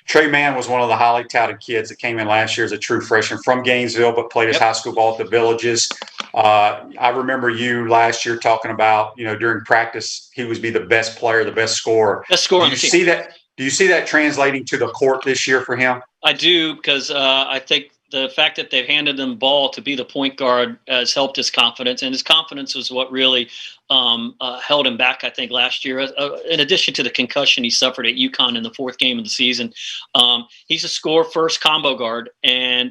Trey Mann was one of the highly touted kids that came in last year as a true freshman from Gainesville, but played his high school ball at the Villages. I remember you last year talking about, during practice, he would be the best player, the best scorer. Best scorer on the team. Do you see that translating to the court this year for him? I do, because I think the fact that they've handed him the ball to be the point guard has helped his confidence, and his confidence was what really held him back, I think, last year. In addition to the concussion he suffered at UConn in the fourth game of the season, he's a score-first combo guard,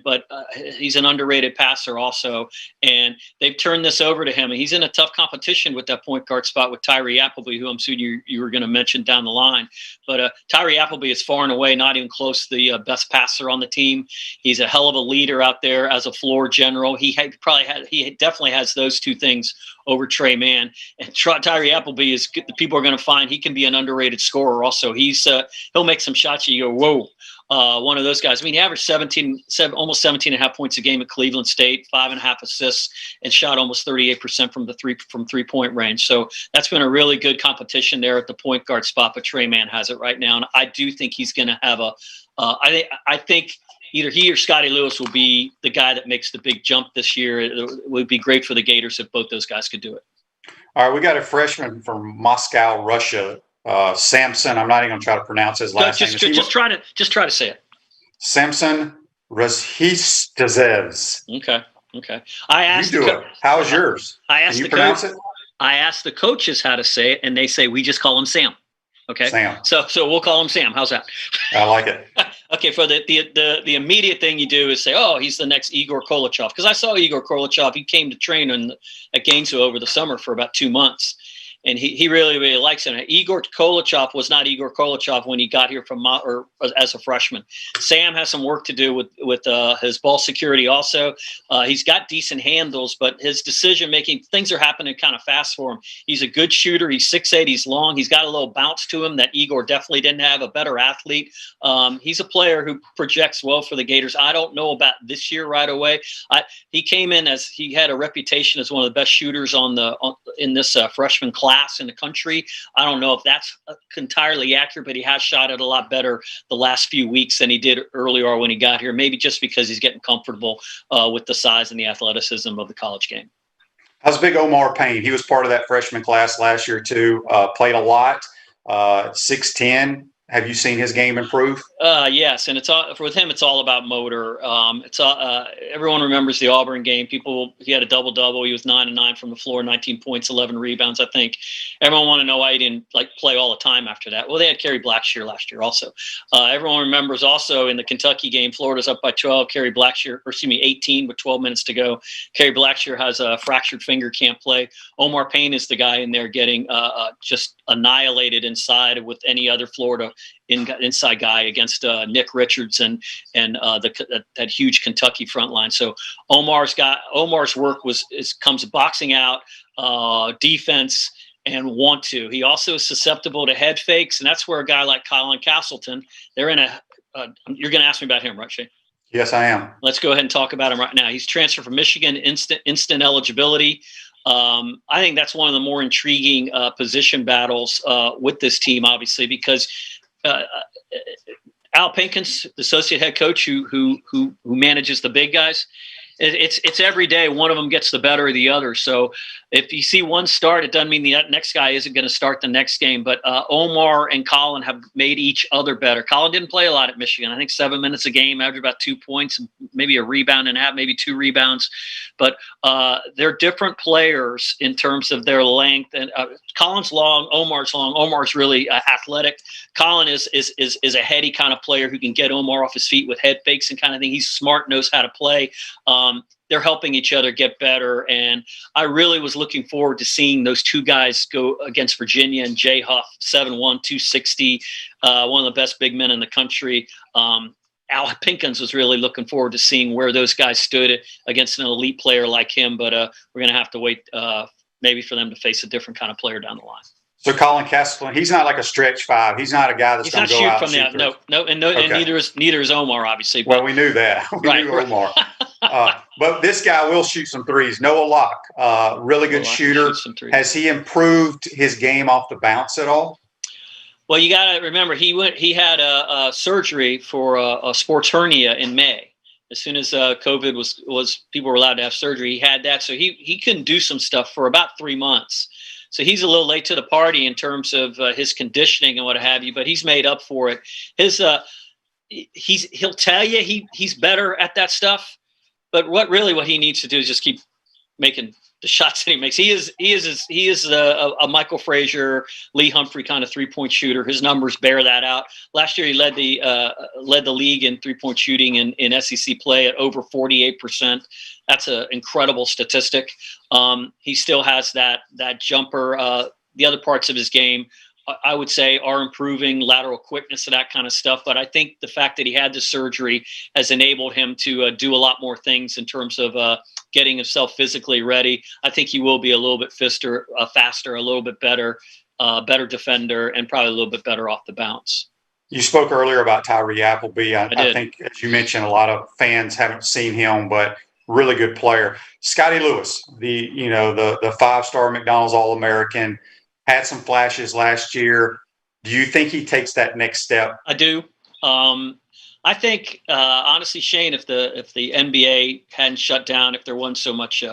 but he's an underrated passer also. And they've turned this over to him, and he's in a tough competition with that point guard spot with Tyree Appleby, who I'm assuming you were going to mention down the line. But Tyree Appleby is far and away not even close to the best passer on the team. He's a hell of a leader out there as a floor general. He definitely has those two things over Trey Mann. And Tyree Appleby is good. The people are going to find he can be an underrated scorer also. He'll make some shots you go, whoa, one of those guys. I mean, he averaged almost 17 and a half points a game at Cleveland State, 5.5 assists, and shot almost 38% from three-point range. So that's been a really good competition there at the point guard spot, but Trey Mann has it right now. And I do think he's going to have I think either he or Scotty Lewis will be the guy that makes the big jump this year. It would be great for the Gators if both those guys could do it. All right, we got a freshman from Moscow, Russia, Samson. I'm not even going to try to pronounce his last name. Just try to say it. Samson Razhistazevs. Okay. I asked. You do it. How is yours? Can you pronounce it? I asked the coaches how to say it, and they say we just call him Sam. Okay. Sam. So we'll call him Sam. How's that? I like it. Okay. For the immediate thing you do is say, oh, he's the next Igor Kolochov. Because I saw Igor Kolochov. He came to train at Gainesville over the summer for about 2 months. And he really, really likes him. Igor Kolochov was not Igor Kolochov when he got here or as a freshman. Sam has some work to do with his ball security also. He's got decent handles, but his decision-making, things are happening kind of fast for him. He's a good shooter. He's 6'8", he's long. He's got a little bounce to him that Igor definitely didn't have, a better athlete. He's a player who projects well for the Gators. I don't know about this year right away. He came in as he had a reputation as one of the best shooters in this freshman class in the country. I don't know if that's entirely accurate, but he has shot it a lot better the last few weeks than he did earlier when he got here. Maybe just because he's getting comfortable with the size and the athleticism of the college game. How's big Omar Payne? He was part of that freshman class last year too. Played a lot. 6'10". Have you seen his game improve? Yes, and with him, it's all about motor. Everyone remembers the Auburn game. He had a double-double. He was 9-9 from the floor, 19 points, 11 rebounds, I think. Everyone want to know why he didn't play all the time after that. Well, they had Kerry Blackshear last year also. Everyone remembers also in the Kentucky game, Florida's up by 12. 18 with 12 minutes to go. Kerry Blackshear has a fractured finger, can't play. Omar Payne is the guy in there getting just annihilated inside with any other Florida inside guy against Nick Richards and that huge Kentucky front line. So Omar's work comes boxing out, defense, and want to. He also is susceptible to head fakes, and that's where a guy like Colin Castleton, they're in you're going to ask me about him, right, Shane? Yes, I am. Let's go ahead and talk about him right now. He's transferred from Michigan, instant eligibility. I think that's one of the more intriguing position battles with this team, obviously, because Al Pinkins, the associate head coach who manages the big guys, it's every day one of them gets the better of the other. So if you see one start, it doesn't mean the next guy isn't going to start the next game. But Omar and Colin have made each other better. Colin didn't play a lot at Michigan. I think 7 minutes a game, averaged about 2 points, maybe a rebound and a half, maybe 2 rebounds. But they're different players in terms of their length. And Colin's long, Omar's long. Omar's really athletic. Colin is a heady kind of player who can get Omar off his feet with head fakes and kind of thing. He's smart, knows how to play. They're helping each other get better. And I really was looking forward to seeing those two guys go against Virginia and Jay Huff, 7'1", 260, one of the best big men in the country. Al Pinkins was really looking forward to seeing where those guys stood against an elite player like him. But we're going to have to wait maybe for them to face a different kind of player down the line. So Colin Castleton, he's not like a stretch five. He's not a guy that's going to go out and shoot through. No, and neither is Omar, obviously. Well, we knew that. We knew Omar. But this guy will shoot some threes. Noah Locke, really good shooter. Has he improved his game off the bounce at all? Well, you got to remember he had a surgery for a sports hernia in May. As soon as COVID was people were allowed to have surgery, he had that. So he couldn't do some stuff for about 3 months. So he's a little late to the party in terms of his conditioning and what have you, but he's made up for it. He'll tell you he's better at that stuff, but what he needs to do is just keep making the shots that he makes. He is a Michael Frazier, Lee Humphrey kind of 3-point shooter. His numbers bear that out. Last year he led the league in 3-point shooting in SEC play at over 48%. That's an incredible statistic. He still has that jumper. The other parts of his game, I would say, are improving, lateral quickness and that kind of stuff. But I think the fact that he had the surgery has enabled him to do a lot more things in terms of getting himself physically ready. I think he will be a little bit faster, a little bit better defender, and probably a little bit better off the bounce. You spoke earlier about Tyree Appleby. I think, as you mentioned, a lot of fans haven't seen him, but really good player. Scotty Lewis, the 5-star McDonald's All-American, had some flashes last year. Do you think he takes that next step? I do. I think, honestly, Shane, if the NBA hadn't shut down, if there wasn't so much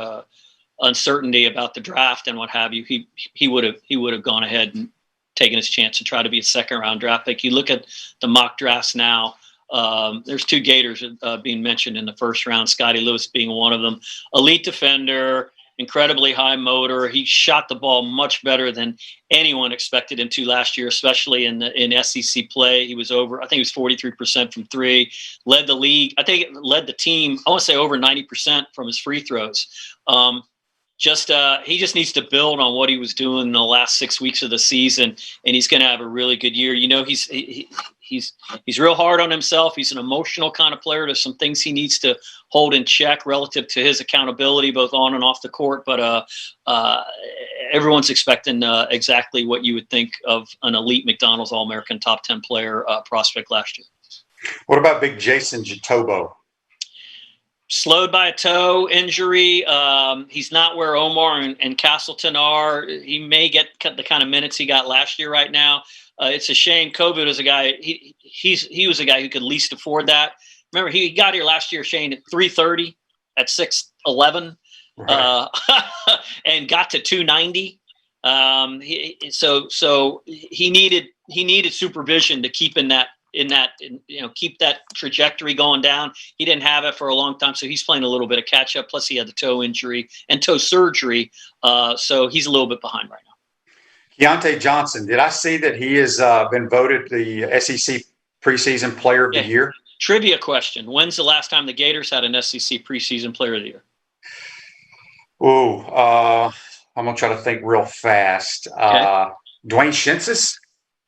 uncertainty about the draft and what have you, he would have gone ahead and taken his chance and tried to be a second-round draft pick. You look at the mock drafts now. There's 2 Gators being mentioned in the first round, Scotty Lewis being one of them. Elite defender, incredibly high motor. He shot the ball much better than anyone expected him to last year, especially in SEC play. He was over, I think it was 43% from 3, led the league. I think it led the team, I want to say over 90% from his free throws. He just needs to build on what he was doing in the last 6 weeks of the season, and he's going to have a really good year. He's real hard on himself. He's an emotional kind of player. There's some things he needs to hold in check relative to his accountability, both on and off the court. But everyone's expecting exactly what you would think of an elite McDonald's All-American top 10 player prospect last year. What about big Jason Jatobo? Slowed by a toe injury. He's not where Omar and Castleton are. He may get the kind of minutes he got last year right now. It's a shame. COVID was a guy. He was a guy who could least afford that. Remember, he got here last year, Shane, at 330 at 6'11", right. And got to 290. So he needed supervision to keep keep that trajectory going down. He didn't have it for a long time, so he's playing a little bit of catch up. Plus, he had the toe injury and toe surgery, so he's a little bit behind right now. Keontae Johnson, did I see that he has been voted the SEC preseason player of the year? Trivia question. When's the last time the Gators had an SEC preseason player of the year? I'm going to try to think real fast. Okay. Dwayne Shinsis?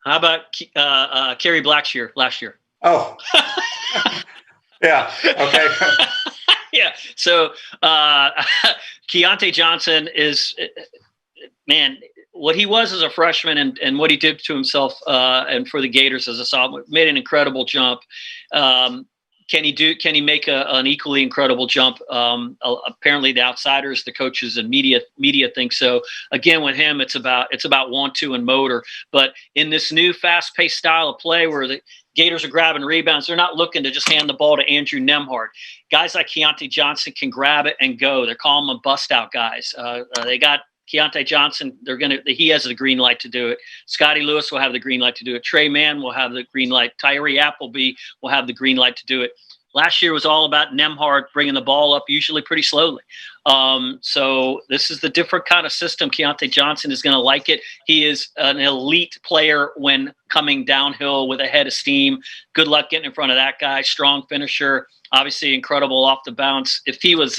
How about Kerry Blackshear last year? Oh. Yeah. Okay. Yeah. So Keontae Johnson is, man, what he was as a freshman and what he did to himself and for the Gators as a sophomore, made an incredible jump. Can he make an equally incredible jump? Apparently the outsiders, the coaches and media think so. Again, with him, it's about want to and motor. But in this new fast-paced style of play where the Gators are grabbing rebounds, they're not looking to just hand the ball to Andrew Nembhard. Guys like Keontae Johnson can grab it and go. They're calling them bust-out guys. They got Keontae Johnson, he has the green light to do it. Scotty Lewis will have the green light to do it. Trey Mann will have the green light. Tyree Appleby will have the green light to do it. Last year was all about Nembhard bringing the ball up, usually pretty slowly. So this is the different kind of system. Keontae Johnson is going to like it. He is an elite player when coming downhill with a head of steam. Good luck getting in front of that guy. Strong finisher. Obviously incredible off the bounce. If he was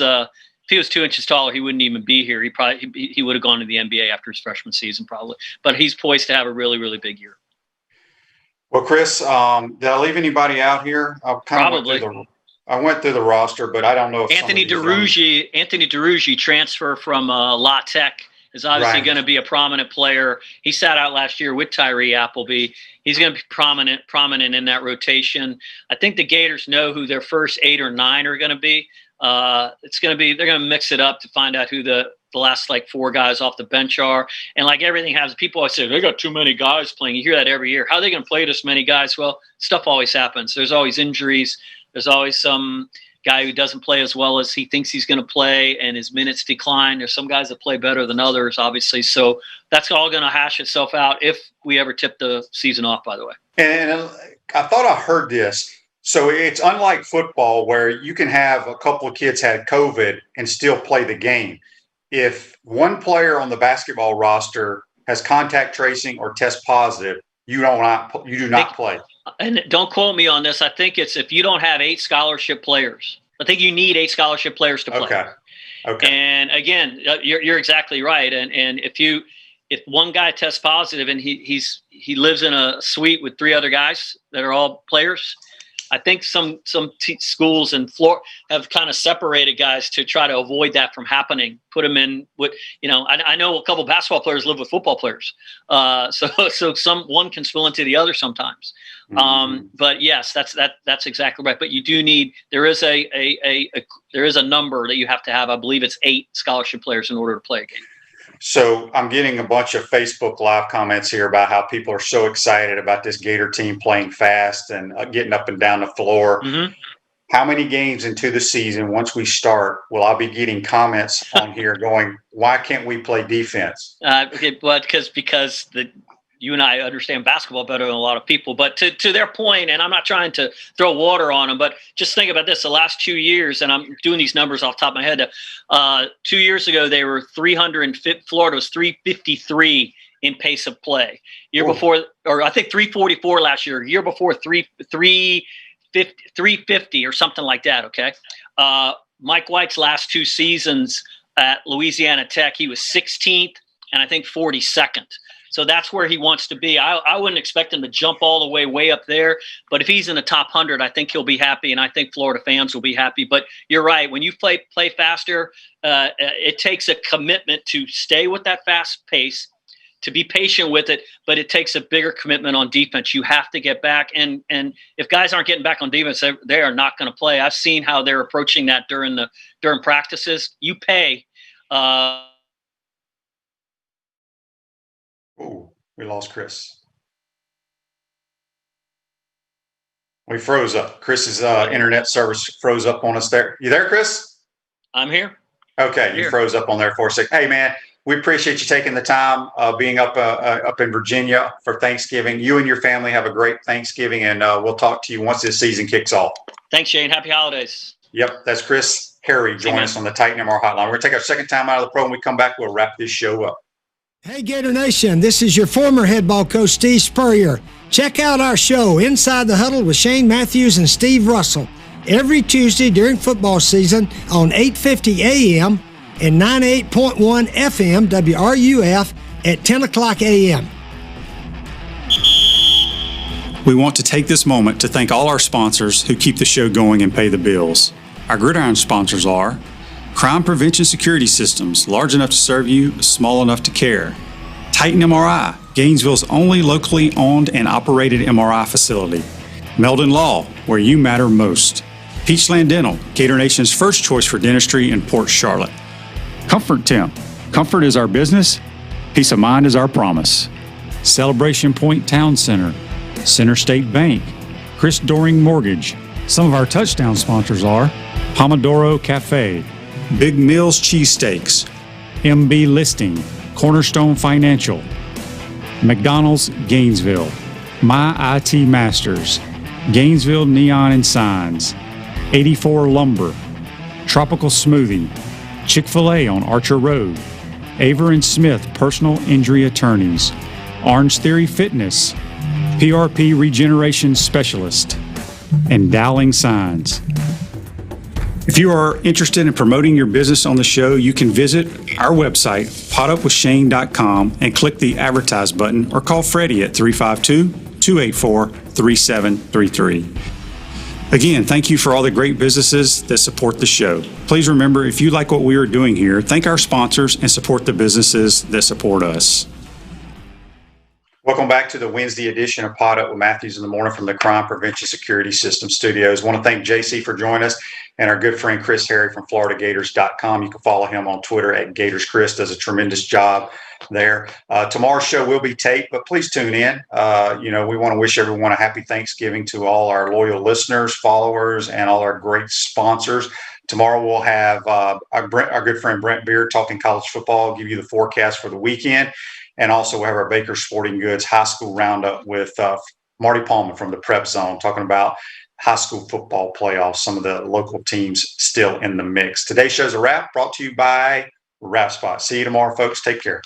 2 inches taller, he wouldn't even be here. He would have gone to the NBA after his freshman season probably. But he's poised to have a really, really big year. Well, Chris, did I leave anybody out here? Probably. I went through the roster, but I don't know if Anthony DeRougie transfer from La Tech is obviously going to be a prominent player. He sat out last year with Tyree Appleby. He's going to be prominent in that rotation. I think the Gators know who their first 8 or 9 are going to be. They're going to mix it up to find out who the the last like 4 guys off the bench are. And like everything has, people always say, they got too many guys playing. You hear that every year. How are they going to play this many guys? Well, stuff always happens. There's always injuries. There's always some guy who doesn't play as well as he thinks he's going to play and his minutes decline. There's some guys that play better than others, obviously. So that's all going to hash itself out if we ever tip the season off, by the way. And I thought I heard this. So it's unlike football where you can have a couple of kids had COVID and still play the game. If one player on the basketball roster has contact tracing or test positive, you do not play. And don't quote me on this. I think it's if you don't have 8 scholarship players. I think you need 8 scholarship players to play. Okay. And again, you're exactly right. And if one guy tests positive and he lives in a suite with 3 other guys that are all players, I think some schools in Florida have kind of separated guys to try to avoid that from happening. Put them in with, I know a couple basketball players live with football players. So one can spill into the other sometimes. Mm-hmm. But yes, that's exactly right. But you do need, there is a number that you have to have. I believe it's 8 scholarship players in order to play a game. So I'm getting a bunch of Facebook Live comments here about how people are so excited about this Gator team playing fast and getting up and down the floor. Mm-hmm. How many games into the season, once we start, will I be getting comments on here going, why can't we play defense? But because you and I understand basketball better than a lot of people. But to their point, and I'm not trying to throw water on them, but just think about this. The last 2 years, and I'm doing these numbers off the top of my head, 2 years ago, they were 350. Florida was 353 in pace of play. Year before, or I think 344 last year. Year before, 350 or something like that, okay? Mike White's last 2 seasons at Louisiana Tech, he was 16th and I think 42nd. So that's where he wants to be. I wouldn't expect him to jump all the way up there. But if he's in the top 100, I think he'll be happy, and I think Florida fans will be happy. But you're right. When you play faster, it takes a commitment to stay with that fast pace, to be patient with it, but it takes a bigger commitment on defense. You have to get back. And if guys aren't getting back on defense, they are not going to play. I've seen how they're approaching that during practices. You pay Oh, we lost Chris. We froze up. Chris's internet service froze up on us there. You there, Chris? I'm here. Okay, you froze up on there for a second. Hey, man, we appreciate you taking the time being up in Virginia for Thanksgiving. You and your family have a great Thanksgiving, and we'll talk to you once this season kicks off. Thanks, Shane. Happy holidays. Yep, that's Chris Harry joining us on the Titan MR Hotline. We're going to take our second time out of the pro. When we come back, we'll wrap this show up. Hey, Gator Nation, this is your former head ball coach, Steve Spurrier. Check out our show, Inside the Huddle with Shane Matthews and Steve Russell, every Tuesday during football season on 8:50 a.m. and 98.1 FM WRUF at 10 o'clock a.m. We want to take this moment to thank all our sponsors who keep the show going and pay the bills. Our gridiron sponsors are Crime Prevention Security Systems, large enough to serve you, small enough to care. Titan MRI, Gainesville's only locally owned and operated MRI facility. Meldon Law, where you matter most. Peachland Dental, Gator Nation's first choice for dentistry in Port Charlotte. Comfort Temp, comfort is our business, peace of mind is our promise. Celebration Point Town Center, Center State Bank, Chris Doring Mortgage. Some of our touchdown sponsors are Pomodoro Cafe, Big Mills Cheesesteaks, MB Listing, Cornerstone Financial, McDonald's Gainesville, My IT Masters, Gainesville Neon and Signs, 84 Lumber, Tropical Smoothie, Chick-fil-A on Archer Road, Aver and Smith Personal Injury Attorneys, Orange Theory Fitness, PRP Regeneration Specialist, and Dowling Signs. If you are interested in promoting your business on the show, you can visit our website, potupwithshane.com, and click the advertise button or call Freddie at 352-284-3733. Again, thank you for all the great businesses that support the show. Please remember, if you like what we are doing here, thank our sponsors and support the businesses that support us. Welcome back to the Wednesday edition of Pod Up with Matthews in the Morning from the Crime Prevention Security System Studios. I want to thank JC for joining us and our good friend Chris Harry from FloridaGators.com. You can follow him on Twitter at GatorsChris. Does a tremendous job there. Tomorrow's show will be taped, but please tune in. We want to wish everyone a happy Thanksgiving to all our loyal listeners, followers, and all our great sponsors. Tomorrow we'll have our good friend Brent Beard talking college football, give you the forecast for the weekend. And also we'll have our Baker Sporting Goods High School Roundup with Marty Palmer from the Prep Zone talking about high school football playoffs, some of the local teams still in the mix. Today's show's a wrap, brought to you by Wrap Spot. See you tomorrow, folks. Take care.